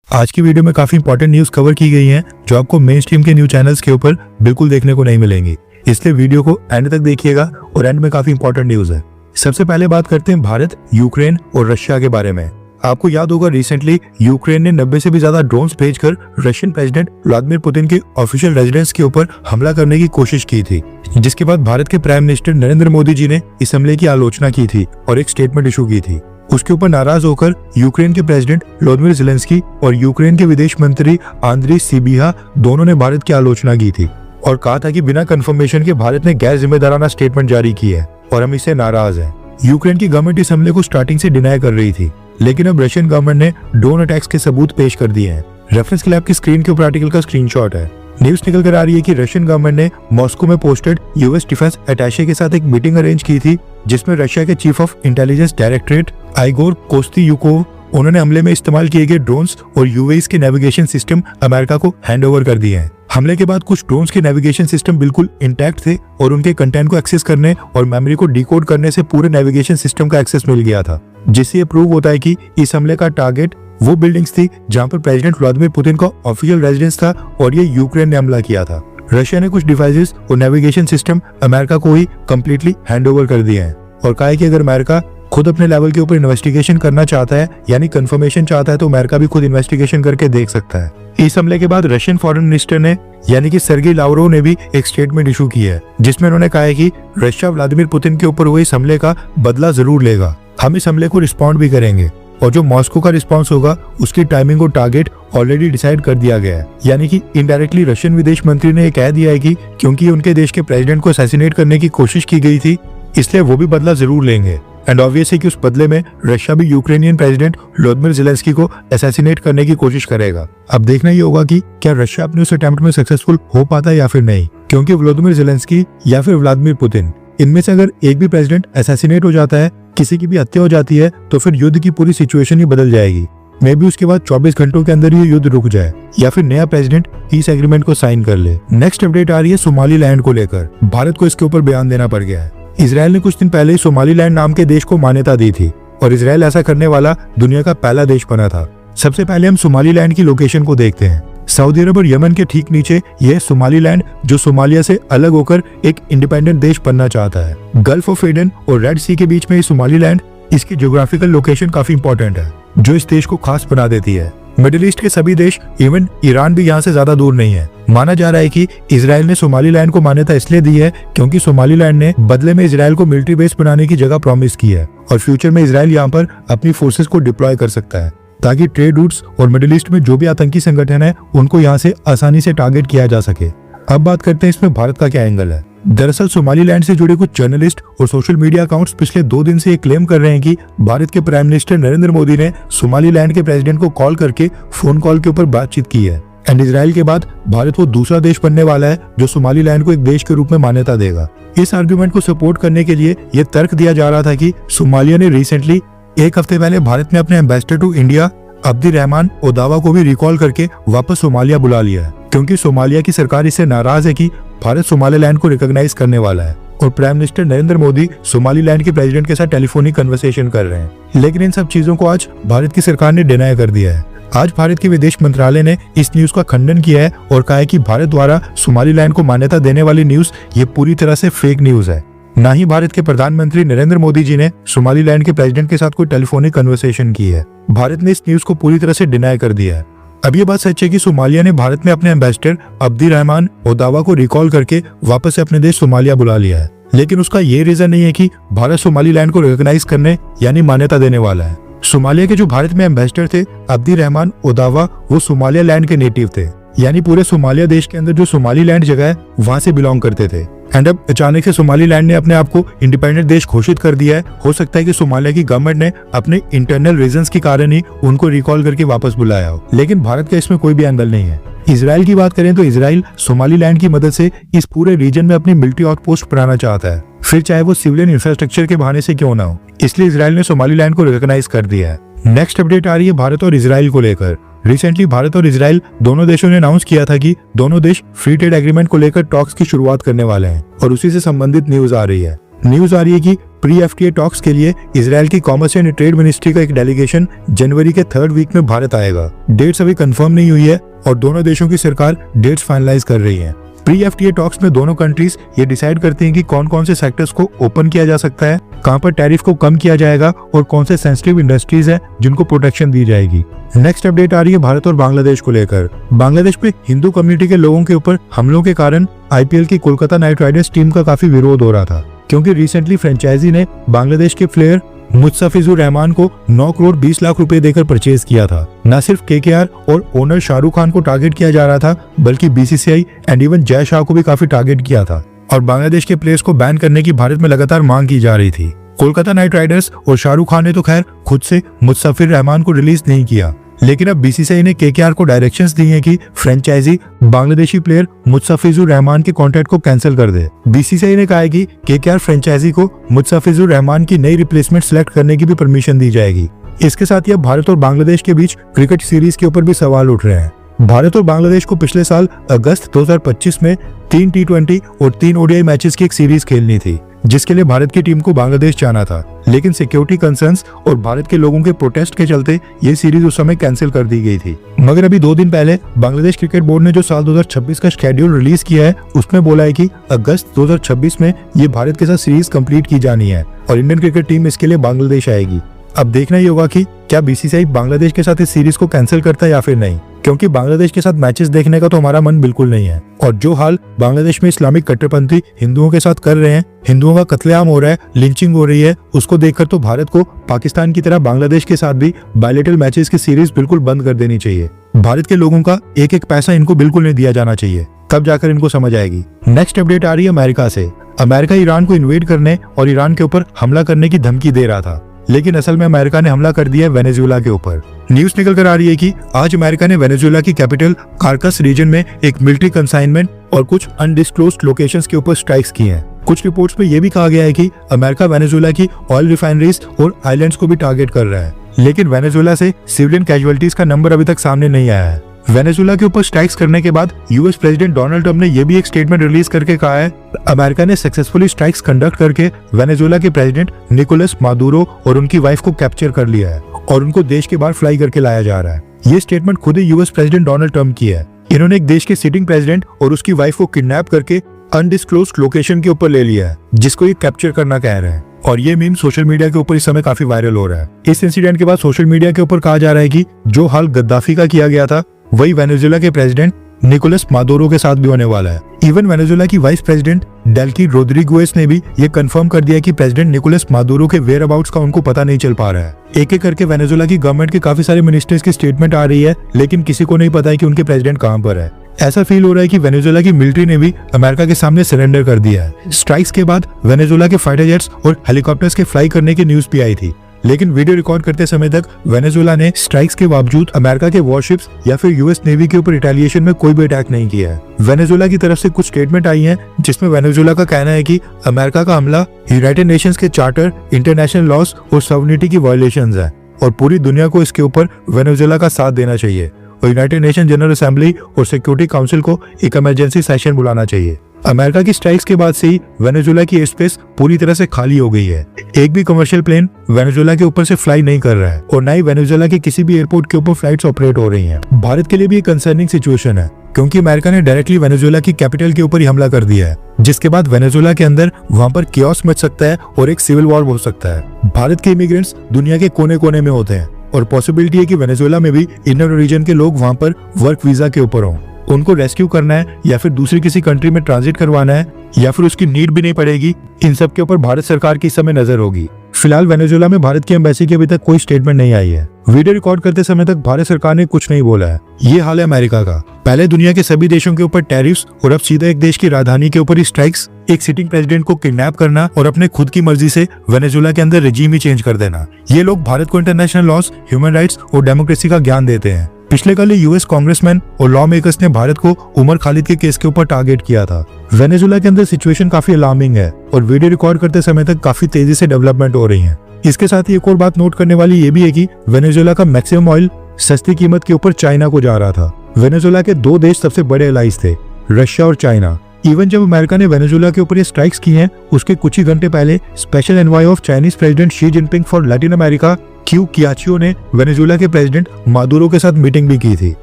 आज की वीडियो में काफी इंपॉर्टेंट न्यूज कवर की गई हैं जो आपको मेन स्ट्रीम के न्यूज चैनल्स के ऊपर बिल्कुल देखने को नहीं मिलेंगी, इसलिए वीडियो को एंड तक देखिएगा और एंड में काफी इंपॉर्टेंट न्यूज है। सबसे पहले बात करते हैं भारत, यूक्रेन और रशिया के बारे में। आपको याद होगा रिसेंटली यूक्रेन ने 90 से भी ज्यादा ड्रोन्स भेजकर रशियन प्रेसिडेंट व्लादिमीर पुतिन के ऑफिशियल रेजिडेंस के ऊपर हमला करने की कोशिश की थी, जिसके बाद भारत के प्राइम मिनिस्टर नरेंद्र मोदी जी ने इस हमले की आलोचना की थी और एक स्टेटमेंट इशू की थी। उसके ऊपर नाराज होकर यूक्रेन के प्रेसिडेंट व्लादिमीर ज़ेलेंस्की और यूक्रेन के विदेश मंत्री आंद्री सिबिहा दोनों ने भारत की आलोचना की थी और कहा था कि बिना कंफर्मेशन के भारत ने गैर जिम्मेदाराना स्टेटमेंट जारी की है और हम इससे नाराज हैं। यूक्रेन की गवर्नमेंट इस हमले को स्टार्टिंग से डिनाई कर रही थी, लेकिन अब रशियन गवर्नमेंट ने ड्रोन अटैक्स के सबूत पेश कर दिए हैं। रेफरेंस के लिए आपकी स्क्रीन के ऊपर आर्टिकल का स्क्रीनशॉट है। न्यूज निकल कर आ रही है कि रशियन गवर्नमेंट ने मॉस्को में पोस्टेड यूएस डिफेंस अटैचे के साथ एक मीटिंग अरेंज की थी, जिसमें रशिया के chief of intelligence directorate Igor Kostyukov उन्होंने हमले में इस्तेमाल किए गए ड्रोन्स और यूएस के नेविगेशन सिस्टम अमेरिका को हैंडओवर कर दिए हैं। हमले के बाद कुछ ड्रोन्स के नेविगेशन सिस्टम बिल्कुल इंटैक्ट थे और उनके कंटेंट को एक्सेस करने और मेमोरी को डिकोड करने से पूरे नेविगेशन सिस्टम का एक्सेस मिल गया था, जिससे ये प्रूव होता है कि इस हमले का टारगेट वो बिल्डिंग्स थी जहां पर प्रेसिडेंट व्लादिमीर पुतिन का ऑफिशियल रेजिडेंस था और ये यूक्रेन ने हमला किया था। रशिया ने कुछ डिवाइसेस और नेविगेशन सिस्टम अमेरिका को ही कम्प्लीटली हैंडओवर कर दिए हैं और कहा है कि अगर अमेरिका खुद अपने लेवल के ऊपर इन्वेस्टिगेशन करना चाहता है, यानी कंफर्मेशन चाहता है, तो अमेरिका भी खुद इन्वेस्टिगेशन करके देख सकता है। इस हमले के बाद रशियन फॉरेन मिनिस्टर ने यानी कि सर्गेई लावरोव ने भी एक स्टेटमेंट इशू की है, जिसमें उन्होंने कहा है कि रशिया व्लादिमीर पुतिन के ऊपर हुए इस हमले का बदला जरूर लेगा। हम इस हमले को रिस्पॉन्ड भी करेंगे और जो मॉस्को का रिस्पांस होगा उसकी टाइमिंग और टारगेट ऑलरेडी डिसाइड कर दिया गया है। यानी कि इनडायरेक्टली रशियन विदेश मंत्री ने कह दिया है कि क्योंकि उनके देश के प्रेसिडेंट को असैसिनेट करने की कोशिश की गई थी, इसलिए वो भी बदला जरूर लेंगे। एंड ऑब्वियस है कि उस बदले में रशिया भी यूक्रेनियन प्रेसिडेंट व्लादिमीर ज़ेलेंस्की को असैसिनेट करने की कोशिश करेगा। अब देखना ही होगा कि क्या रशिया अपने उस अटेम्प्ट में सक्सेसफुल हो पाता है या फिर नहीं, क्योंकि व्लादिमीर ज़ेलेंस्की या फिर व्लादिमीर पुतिन, इनमें से अगर एक भी प्रेसिडेंट असैसिनेट हो जाता है, किसी की भी हत्या हो जाती है, तो फिर युद्ध की पूरी सिचुएशन ही बदल जाएगी। मे भी उसके बाद 24 घंटों के अंदर ये युद्ध रुक जाए या फिर नया प्रेसिडेंट पीस एग्रीमेंट को साइन कर ले। नेक्स्ट अपडेट आ रही है सोमालीलैंड को लेकर। भारत को इसके ऊपर बयान देना पड़ गया है। इजराइल ने कुछ दिन पहले ही सोमालीलैंड नाम के देश को मान्यता दी थी और इजराइल ऐसा करने वाला दुनिया का पहला देश बना था। सबसे पहले हम सोमालीलैंड की लोकेशन को देखते हैं। सऊदी अरब और यमन के ठीक नीचे यह सोमालीलैंड, जो सोमालिया से अलग होकर एक इंडिपेंडेंट देश बनना चाहता है। गल्फ ऑफ एडन और रेड सी के बीच में ये सोमालीलैंड, इसकी ज्योग्राफिकल लोकेशन काफी इंपॉर्टेंट है, जो इस देश को खास बना देती है। मिडिल ईस्ट के सभी देश, इवन ईरान भी यहाँ से ज्यादा दूर नहीं है। माना जा रहा है कि इजराइल ने सोमालीलैंड को मान्यता इसलिए दी है क्योंकि सोमालीलैंड ने बदले में इजराइल को मिलिट्री बेस बनाने की जगह प्रॉमिस की है और फ्यूचर में इजराइल यहाँ पर अपनी फोर्सेस को डिप्लॉय कर सकता है, ताकि ट्रेड रूट्स और मिडिल ईस्ट में जो भी आतंकी संगठन है उनको यहाँ से आसानी से टारगेट किया जा सके। अब बात करते हैं इसमें भारत का क्या एंगल है। दरअसल सोमालीलैंड से जुड़े कुछ जर्नलिस्ट और सोशल मीडिया अकाउंट्स पिछले 2 दिन से ये क्लेम कर रहे हैं कि भारत के प्राइम मिनिस्टर नरेंद्र मोदी ने सोमालीलैंड के प्रेसिडेंट को कॉल करके फोन कॉल के ऊपर बातचीत की है एंड इजराइल के बाद भारत वो दूसरा देश बनने वाला है जो सोमालीलैंड को एक देश के रूप में मान्यता देगा। इस आर्ग्यूमेंट को सपोर्ट करने के लिए ये तर्क दिया जा रहा था कि सोमालिया ने रिसेंटली एक हफ्ते पहले भारत में अपने एम्बेसडर टू इंडिया अब्दी रहमान ओदावा को भी रिकॉल करके वापस सोमालिया बुला लिया है, क्योंकि सोमालिया की सरकार इससे नाराज है कि भारत सोमालीलैंड को रिकॉग्नाइज करने वाला है और prime minister Narendra Modi Somaliland के प्रेसिडेंट के साथ टेलीफोनिक कन्वर्सेशन कर रहे हैं। लेकिन इन सब चीजों को आज भारत की सरकार ने डिनाई कर दिया है। आज भारत के विदेश मंत्रालय ने इस न्यूज का खंडन किया है और कहा है कि भारत द्वारा सोमालीलैंड को मान्यता देने वाली न्यूज ये पूरी तरह से फेक न्यूज है। ना ही भारत के प्रधानमंत्री नरेंद्र मोदी जी ने सोमालीलैंड के प्रेसिडेंट के साथ कोई टेलीफोनिक कन्वर्सेशन की है। भारत ने इस न्यूज को पूरी तरह से डिनाई कर दिया है। अब ये बात सच है कि सोमालिया ने भारत में अपने एम्बेसडर अब्दी रहमान ओदावा को रिकॉल करके वापस से अपने देश सोमालिया बुला लिया है, लेकिन उसका ये रीजन नहीं है कि भारत सोमालीलैंड को रिकॉग्नाइज करने यानी मान्यता देने वाला है। सोमालिया के जो भारत में एम्बेसडर थे अब्दी रहमान ओदावा, वो सोमालिया लैंड के नेटिव थे, यानी पूरे सोमालिया देश के अंदर जो सोमालीलैंड जगह है वहां से बिलोंग करते थे। एंड अब अचानक से सोमालीलैंड ने अपने आप को इंडिपेंडेंट देश घोषित कर दिया है। हो सकता है कि सोमालिया की गवर्नमेंट ने अपने इंटरनल रीजंस के कारण ही उनको रिकॉल करके वापस बुलाया हो, लेकिन भारत का इसमें कोई भी एंगल नहीं है। इजराइल की बात करें तो इजराइल सोमालीलैंड की मदद से इस पूरे रीजन में अपनी मिलिट्री आउटपोस्ट बनाना चाहता है, फिर चाहे वो सिविलियन इंफ्रास्ट्रक्चर के बहाने से क्यों ना हो। इसलिए इजराइल ने सोमालीलैंड को रिकॉग्नाइज कर दिया है। नेक्स्ट अपडेट आ रही है भारत और इजराइल को लेकर। रिसेंटली भारत और इजराइल दोनों देशों ने अनाउंस किया था कि दोनों देश फ्री ट्रेड एग्रीमेंट को लेकर टॉक्स की शुरुआत करने वाले हैं और उसी से संबंधित न्यूज आ रही है। न्यूज आ रही है कि प्री एफटीए टॉक्स के लिए इजराइल की कॉमर्स एंड ट्रेड मिनिस्ट्री का एक डेलीगेशन जनवरी के 3rd वीक में भारत आएगा। डेट्स अभी कंफर्म नहीं हुई है और दोनों देशों की सरकार डेट्स फाइनलाइज कर रही है। प्री एफटीए टॉक्स में दोनों कंट्रीज ये डिसाइड करती हैं कि कौन कौन से सेक्टर्स को ओपन किया जा सकता है, कहां पर टैरिफ को कम किया जाएगा और कौन से सेंसिटिव इंडस्ट्रीज हैं जिनको प्रोटेक्शन दी जाएगी। नेक्स्ट अपडेट आ रही है भारत और बांग्लादेश को लेकर। बांग्लादेश में हिंदू कम्युनिटी के लोगों के ऊपर हमलों के कारण आईपीएल की कोलकाता नाइट राइडर्स टीम का काफी विरोध हो रहा था, क्योंकि रिसेंटली फ्रेंचाइजी ने बांग्लादेश के प्लेयर मुस्तफिजुर रहमान को 9 करोड़ 20 लाख रुपए देकर परचेज किया था। न सिर्फ केकेआर और ओनर शाहरुख खान को टारगेट किया जा रहा था, बल्कि BCCI and even Jay Shah को भी काफी टारगेट किया था और बांग्लादेश के प्लेयर्स को बैन करने की भारत में लगातार मांग की जा रही थी। कोलकाता नाइट राइडर्स और शाहरुख खान ने तो खैर खुद से मुस्तफिजुर रहमान को रिलीज नहीं किया, लेकिन अब बीसीसीआई ने केकेआर को डायरेक्शंस दी हैं कि फ्रेंचाइजी बांग्लादेशी प्लेयर मुस्तफिजुर रहमान के कॉन्ट्रैक्ट को कैंसिल कर दे। बीसीसीआई ने कहा है कि केकेआर फ्रेंचाइजी को मुस्तफिजुर रहमान की नई रिप्लेसमेंट सिलेक्ट करने की भी परमिशन दी जाएगी। इसके साथ ही अब भारत और बांग्लादेश के बीच क्रिकेट सीरीज के ऊपर भी सवाल उठ रहे हैं। भारत और बांग्लादेश को पिछले साल अगस्त 2025 में 3 T20 और 3 ODI मैचेस की एक सीरीज खेलनी थी, जिसके लिए भारत की टीम को बांग्लादेश जाना था, लेकिन सिक्योरिटी कंसर्न्स और भारत के लोगों के प्रोटेस्ट के चलते ये सीरीज उस समय कैंसिल कर दी गई थी। मगर अभी 2 दिन पहले बांग्लादेश क्रिकेट बोर्ड ने जो साल 2026 का शेड्यूल रिलीज किया है, उसमें बोला है कि अगस्त 2026 में ये भारत के साथ सीरीज कंप्लीट की जानी है और इंडियन क्रिकेट टीम इसके लिए बांग्लादेश आएगी। अब देखना ही होगा कि क्या बीसीसीआई बांग्लादेश के साथ इस सीरीज को कैंसिल करता है या फिर नहीं, क्योंकि बांग्लादेश के साथ मैचेस देखने का तो हमारा मन बिल्कुल नहीं है। और जो हाल बांग्लादेश में इस्लामिक कट्टरपंथी हिंदुओं के साथ कर रहे हैं, हिंदुओं का कत्लेआम हो रहा है, लिंचिंग हो रही है, उसको देखकर तो भारत को पाकिस्तान की तरह बांग्लादेश के साथ भी बायलैटरल मैचेस की सीरीज बिल्कुल बंद कर देनी चाहिए। भारत के लोगों का एक एक पैसा इनको बिल्कुल नहीं दिया जाना चाहिए, तब जाकर इनको समझ आएगी। नेक्स्ट अपडेट आ रही है अमेरिका से। अमेरिका ईरान को इन्वेड करने और ईरान के ऊपर हमला करने की धमकी दे रहा था, लेकिन असल में अमेरिका ने हमला कर दिया है वेनेजुएला के ऊपर। न्यूज निकल कर आ रही है कि आज अमेरिका ने वेनेजुएला की कैपिटल कारकस रीजन में एक मिलिट्री कंसाइनमेंट और कुछ अनडिस्क्लोज्ड लोकेशंस के ऊपर स्ट्राइक्स की हैं। कुछ रिपोर्ट्स में यह भी कहा गया है कि अमेरिका वेनेजुएला की ऑयल रिफाइनरीज और आइलैंड्स को भी टारगेट कर रहा है, लेकिन वेनेजुएला से सिविलियन कैजुअलिटीज का नंबर अभी तक सामने नहीं आया है। वेनेजुएला के ऊपर स्ट्राइक्स करने के बाद यूएस प्रेसिडेंट डोनाल्ड ट्रंप ने यह भी एक स्टेटमेंट रिलीज करके कहा है, अमेरिका ने सक्सेसफुली स्ट्राइक्स कंडक्ट करके वेनेजुएला के प्रेसिडेंट निकोलस मादुरो और उनकी वाइफ को कैप्चर कर लिया है और उनको देश के बाहर फ्लाई करके लाया जा रहा है। ये स्टेटमेंट खुद ही यूएस प्रेसिडेंट डोनाल्ड ट्रंप की है। इन्होंने एक देश के सिटिंग प्रेसिडेंट और उसकी वाइफ को किडनैप करके अनडिस्क्लोज्ड लोकेशन के ऊपर ले लिया है, जिसको ये कैप्चर करना कह रहे हैं। और ये मीम सोशल मीडिया के ऊपर इस समय काफी वायरल हो रहा है। इस इंसिडेंट के बाद सोशल मीडिया के ऊपर कहा जा रहा है कि जो हाल गद्दाफी का किया गया था, वही वेनेजुएला के प्रेसिडेंट निकोलस मादुरो के साथ भी होने वाला है। इवन वेनेजुएला की वाइस प्रेसिडेंट डेल्की रोड्रिगुएज ने भी ये कंफर्म कर दिया कि प्रेसिडेंट निकोलस मादुरो के वेयर अबाउट्स का उनको पता नहीं चल पा रहा है। एक एक करके वेनेजुएला की गवर्नमेंट के काफी सारे मिनिस्टर्स की स्टेटमेंट आ रही है, लेकिन किसी को नहीं पता है कि उनके प्रेसिडेंट कहां पर है। ऐसा फील हो रहा है कि वेनेजुएला की मिलिट्री ने भी अमेरिका के सामने सरेंडर कर दिया है। स्ट्राइक्स के बाद वेनेजुएला के फाइटर जेट्स और हेलीकॉप्टर्स के फ्लाई करने की न्यूज भी आई थी, लेकिन वीडियो रिकॉर्ड करते समय तक वेनेजुएला ने स्ट्राइक्स के बावजूद अमेरिका के वॉरशिप्स या फिर यूएस नेवी के ऊपर रिटेलिएशन में कोई भी अटैक नहीं किया है। वेनेजुएला की तरफ से कुछ स्टेटमेंट आई हैं, जिसमें वेनेजुएला का कहना है कि अमेरिका का हमला यूनाइटेड नेशंस के चार्टर, इंटरनेशनल लॉज और सॉवरेनिटी की वायलेशंस है और पूरी दुनिया को इसके ऊपर वेनेजुएला का साथ देना चाहिए और यूनाइटेड नेशन जनरल असेंबली और सिक्योरिटी काउंसिल को एक इमरजेंसी सेशन बुलाना चाहिए। अमेरिका की स्ट्राइक्स के बाद से ही वेनेजुएला की एयर स्पेस पूरी तरह से खाली हो गई है। एक भी कमर्शियल प्लेन वेनेजुएला के ऊपर से फ्लाई नहीं कर रहा है और न ही वेनेजुएला के किसी भी एयरपोर्ट के ऊपर फ्लाइट्स ऑपरेट हो रही हैं। भारत के लिए भी एक कंसर्निंग सिचुएशन है, क्योंकि अमेरिका ने डायरेक्टली वेनेजुएला की कैपिटल के ऊपर ही हमला कर दिया है, जिसके बाद वेनेजुएला के अंदर वहां पर कियोस मच सकता है और एक सिविल वॉर हो सकता है। भारत के इमिग्रेंट्स दुनिया के कोने कोने में होते हैं और पॉसिबिलिटी है कि वेनेजुएला में भी इनर रीजन के लोग वहां पर वर्क वीजा के ऊपर हों। उनको रेस्क्यू करना है या फिर दूसरी किसी कंट्री में ट्रांजिट करवाना है या फिर उसकी नीड भी नहीं पड़ेगी, इन सब के ऊपर भारत सरकार की इस समय नजर होगी। फिलहाल वेनेजुएला में भारत की एम्बेसी की अभी तक कोई स्टेटमेंट नहीं आई है। वीडियो रिकॉर्ड करते समय तक भारत सरकार ने कुछ नहीं बोला है। ये हाल है अमेरिका का। पहले दुनिया के सभी देशों के ऊपर टैरिफ्स और अब सीधा एक देश की राजधानी के ऊपर ही स्ट्राइक्स, एक सिटिंग प्रेसिडेंट को किडनैप करना और अपने खुद की मर्जी से वेनेजुएला के अंदर रेजिम ही चेंज कर देना। ये लोग भारत को इंटरनेशनल लॉज, ह्यूमन राइट्स और डेमोक्रेसी का ज्ञान देते हैं। पिछले कल यूएस कांग्रेसमैन और लॉ मेकर्स ने भारत को उमर खालिद के केस के ऊपर टारगेट किया था। वेनेजुएला के अंदर सिचुएशन काफी अलार्मिंग है और वीडियो रिकॉर्ड करते समय तक काफी तेजी से डेवलपमेंट हो रही है। इसके साथ ही एक और बात नोट करने वाली ये भी है कि वेनेजुएला का मैक्सिमम ऑयल सस्ती कीमत के ऊपर चाइना को जा रहा था। वेनेजुएला के 2 देश सबसे बड़े एलाइज थे, रशिया और चाइना। इवन जब अमेरिका ने वेनेजुएला के ऊपर ये स्ट्राइक्स की हैं, उसके कुछ ही घंटे पहले special envoy of Chinese president Xi Jinping for Latin America Qiu Xiaoqiu ने वेनेजुएला के प्रेसिडेंट मादुरो के साथ मीटिंग भी की थी।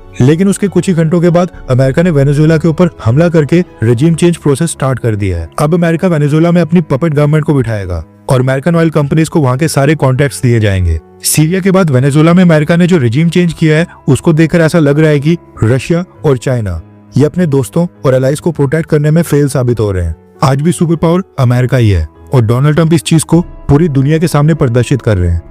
लेकिन उसके कुछ ही घंटों के बाद अमेरिका ने वेनेजुएला के ऊपर हमला करके रेजिम चेंज प्रोसेस स्टार्ट कर दिया है। अब अमेरिका वेनेजुएला में अपनी पपेट गवर्नमेंट को बिठाएगा और अमेरिकन ऑयल कंपनीज को वहां के सारे कॉन्ट्रैक्ट्स दिए जाएंगे। सीरिया के बाद वेनेजुएला में अमेरिका ने जो रेजिम चेंज किया है, उसको देखकर ऐसा लग रहा है कि रशिया और चाइना ये अपने दोस्तों और एलाइज को प्रोटेक्ट करने में फेल साबित हो रहे हैं। आज भी सुपर पावर अमेरिका ही है और डोनाल्ड ट्रंप इस चीज को पूरी दुनिया के सामने प्रदर्शित कर रहे हैं।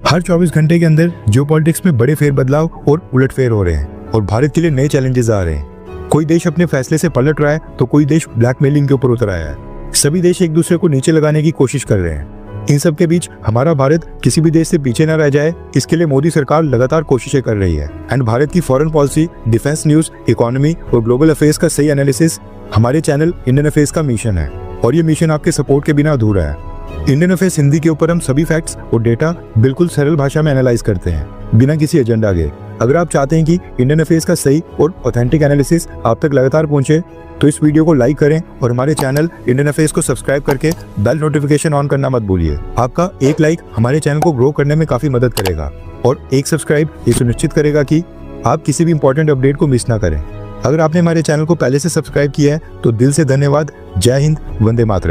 हर 24 घंटे के अंदर जियोपॉलिटिक्स में बड़े फेरबदलाव और उलटफेर हो रहे हैं और भारत के लिए नए चैलेंजेस आ रहे हैं। कोई देश अपने फैसले से पलट रहा है तो कोई देश ब्लैकमेलिंग के ऊपर उतर आया है। सभी देश एक दूसरे को नीचे लगाने की कोशिश कर रहे हैं। इन सब के बीच हमारा भारत किसी भी देश से पीछे न रह जाए, इसके लिए मोदी सरकार लगातार कोशिशें कर रही है। एंड भारत की foreign policy, defence news, economy और ग्लोबल अफेयर्स का सही एनालिसिस हमारे चैनल इंडियन अफेयर्स का मिशन है और ये मिशन आपके सपोर्ट के बिना अधूरा है। इंडियन अफेयर्स हिंदी के ऊपर हम सभी फैक्ट्स और डेटा बिल्कुल सरल भाषा में एनालाइज करते हैं, बिना किसी एजेंडा के। अगर आप चाहते हैं कि इंडियन अफेयर्स का सही और ऑथेंटिक एनालिसिस आप तक लगातार पहुंचे, तो इस वीडियो को लाइक करें और हमारे चैनल इंडियन अफेयर्स को सब्सक्राइब करके बेल नोटिफिकेशन ऑन करना मत भूलिए। आपका एक लाइक हमारे चैनल को ग्रो करने में काफी मदद करेगा और एक सब्सक्राइब ये सुनिश्चित करेगा कि आप किसी भी इंपॉर्टेंट अपडेट को मिस ना करें। अगर आपने हमारे चैनल को पहले से सब्सक्राइब किया है तो दिल से धन्यवाद। जय हिंद, वंदे मातरम।